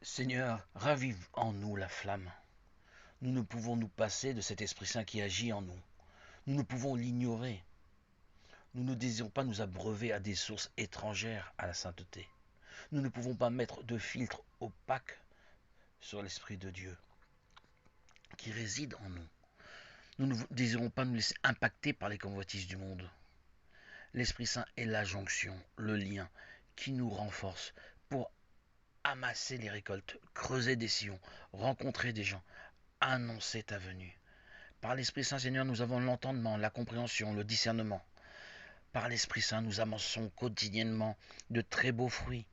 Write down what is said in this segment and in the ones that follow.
Seigneur, ravive en nous la flamme. Nous ne pouvons nous passer de cet Esprit Saint qui agit en nous. Nous ne pouvons l'ignorer. Nous ne désirons pas nous abreuver à des sources étrangères à la sainteté. Nous ne pouvons pas mettre de filtre opaque sur l'Esprit de Dieu qui réside en nous. Nous ne désirons pas nous laisser impacter par les convoitises du monde. L'Esprit Saint est la jonction, le lien qui nous renforce pour amasser les récoltes, creuser des sillons, rencontrer des gens, annoncer ta venue. Par l'Esprit Saint, Seigneur, nous avons l'entendement, la compréhension, le discernement. Par l'Esprit Saint, nous amassons quotidiennement de très beaux fruits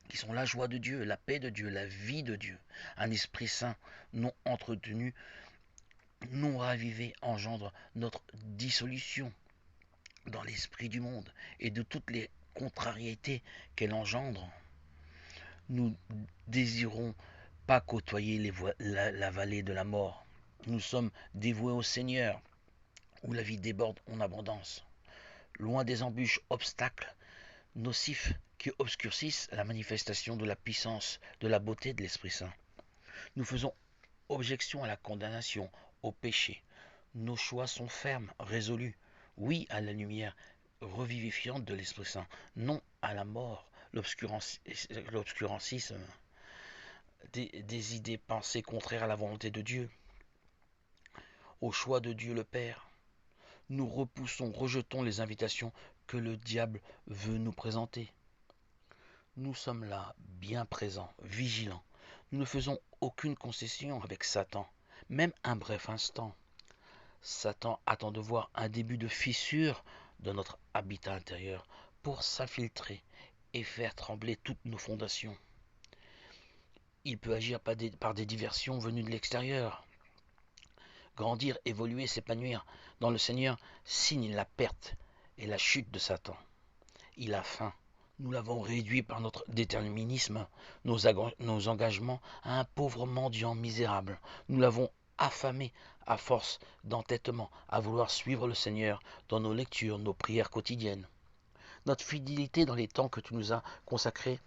qui sont la joie de Dieu, la paix de Dieu, la vie de Dieu. Un Esprit Saint non entretenu, non ravivé engendre notre dissolution dans l'esprit du monde et de toutes les contrariétés qu'elle engendre. Nous désirons pas côtoyer la vallée de la mort. Nous sommes dévoués au Seigneur, où la vie déborde en abondance. Loin des embûches, obstacles nocifs qui obscurcissent la manifestation de la puissance, de la beauté de l'Esprit Saint. Nous faisons objection à la condamnation, au péché. Nos choix sont fermes, résolus. Oui à la lumière revivifiante de l'Esprit Saint, non à la mort, l'obscurancisme, des idées pensées contraires à la volonté de Dieu, au choix de Dieu le Père. Nous repoussons, rejetons les invitations que le diable veut nous présenter. Nous sommes là, bien présents, vigilants. Nous ne faisons aucune concession avec Satan, même un bref instant. Satan attend de voir un début de fissure dans notre habitat intérieur pour s'infiltrer et faire trembler toutes nos fondations. Il peut agir par des diversions venues de l'extérieur. Grandir, évoluer, s'épanouir dans le Seigneur signe la perte et la chute de Satan. Il a faim. Nous l'avons réduit par notre déterminisme, nos engagements à un pauvre mendiant misérable. Nous l'avons affamé à force d'entêtement à vouloir suivre le Seigneur dans nos lectures, nos prières quotidiennes. Notre fidélité dans les temps que tu nous as consacrés,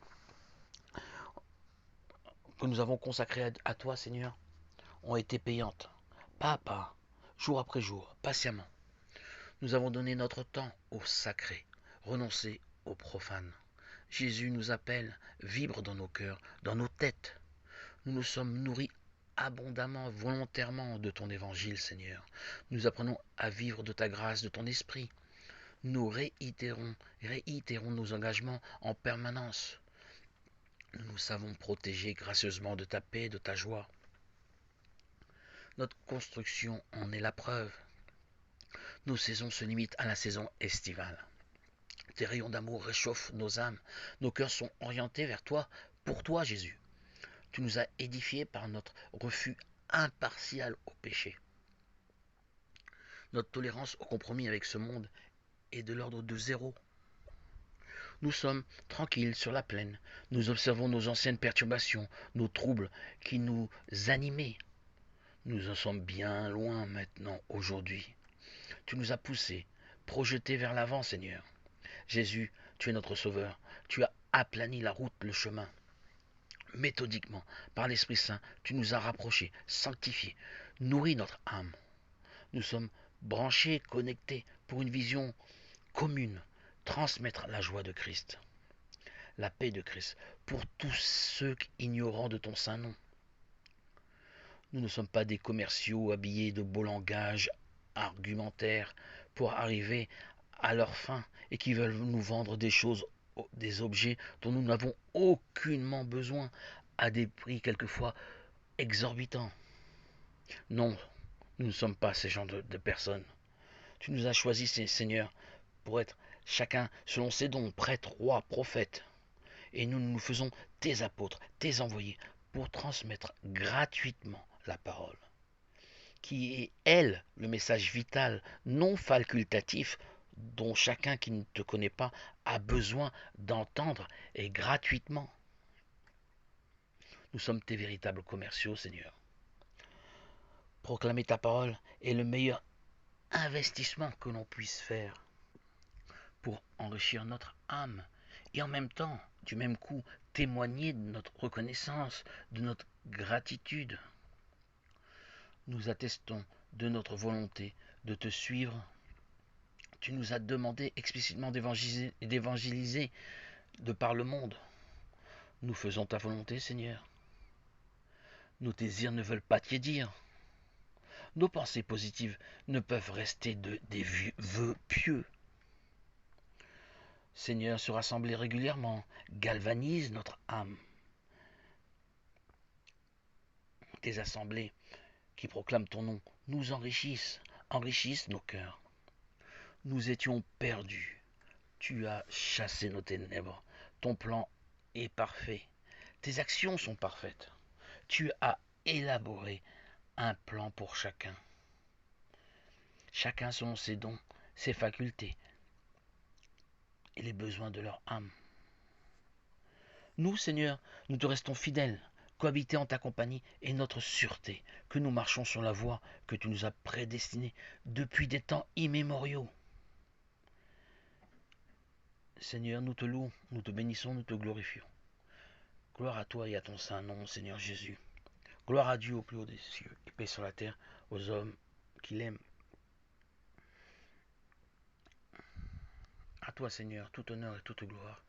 que nous avons consacrés à toi, Seigneur, ont été payantes. Pas à pas, jour après jour, patiemment. Nous avons donné notre temps au sacré, renoncé au profane. Jésus nous appelle, vibre dans nos cœurs, dans nos têtes. Nous nous sommes nourris abondamment, volontairement de ton évangile, Seigneur. Nous apprenons à vivre de ta grâce, de ton esprit. Nous réitérons nos engagements en permanence. Nous nous savons protégés gracieusement de ta paix, de ta joie. Notre construction en est la preuve. Nos saisons se limitent à la saison estivale. Tes rayons d'amour réchauffent nos âmes. Nos cœurs sont orientés vers toi, pour toi, Jésus. Tu nous as édifiés par notre refus impartial au péché. Notre tolérance au compromis avec ce monde est de l'ordre de zéro. Nous sommes tranquilles sur la plaine. Nous observons nos anciennes perturbations, nos troubles qui nous animaient. Nous en sommes bien loin maintenant, aujourd'hui. Tu nous as poussés, projetés vers l'avant, Seigneur. Jésus, tu es notre Sauveur. Tu as aplani la route, le chemin. Méthodiquement, par l'Esprit Saint, tu nous as rapprochés, sanctifiés, nourris notre âme. Nous sommes branchés, connectés pour une vision commune, transmettre la joie de Christ, la paix de Christ, pour tous ceux ignorants de ton saint nom. Nous ne sommes pas des commerciaux habillés de beau langage argumentaire pour arriver à leur fin et qui veulent nous vendre des choses, des objets dont nous n'avons aucunement besoin à des prix quelquefois exorbitants. Non, nous ne sommes pas ces genres de personnes. Tu nous as choisis, Seigneur, pour être chacun selon ses dons, prêtre, roi, prophète. Et nous nous faisons tes apôtres, tes envoyés, pour transmettre gratuitement la parole, qui est, elle, le message vital, non facultatif, dont chacun qui ne te connaît pas a besoin d'entendre et gratuitement. Nous sommes tes véritables commerciaux, Seigneur. Proclamer ta parole est le meilleur investissement que l'on puisse faire pour enrichir notre âme et en même temps, du même coup, témoigner de notre reconnaissance, de notre gratitude. Nous attestons de notre volonté de te suivre. Tu nous as demandé explicitement d'évangéliser de par le monde. Nous faisons ta volonté, Seigneur. Nos désirs ne veulent pas tiédir. Nos pensées positives ne peuvent rester des vœux pieux. Seigneur, se rassembler régulièrement galvanise notre âme. Tes assemblées qui proclament ton nom nous enrichissent nos cœurs. Nous étions perdus. Tu as chassé nos ténèbres. Ton plan est parfait. Tes actions sont parfaites. Tu as élaboré un plan pour chacun. Chacun selon ses dons, ses facultés et les besoins de leur âme. Nous, Seigneur, nous te restons fidèles, cohabiter en ta compagnie est notre sûreté, que nous marchons sur la voie que tu nous as prédestinée depuis des temps immémoriaux. Seigneur, nous te louons, nous te bénissons, nous te glorifions. Gloire à toi et à ton saint nom, Seigneur Jésus. Gloire à Dieu au plus haut des cieux, et paix sur la terre aux hommes qui l'aiment. À toi, Seigneur, tout honneur et toute gloire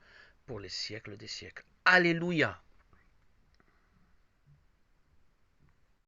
pour les siècles des siècles. Alléluia!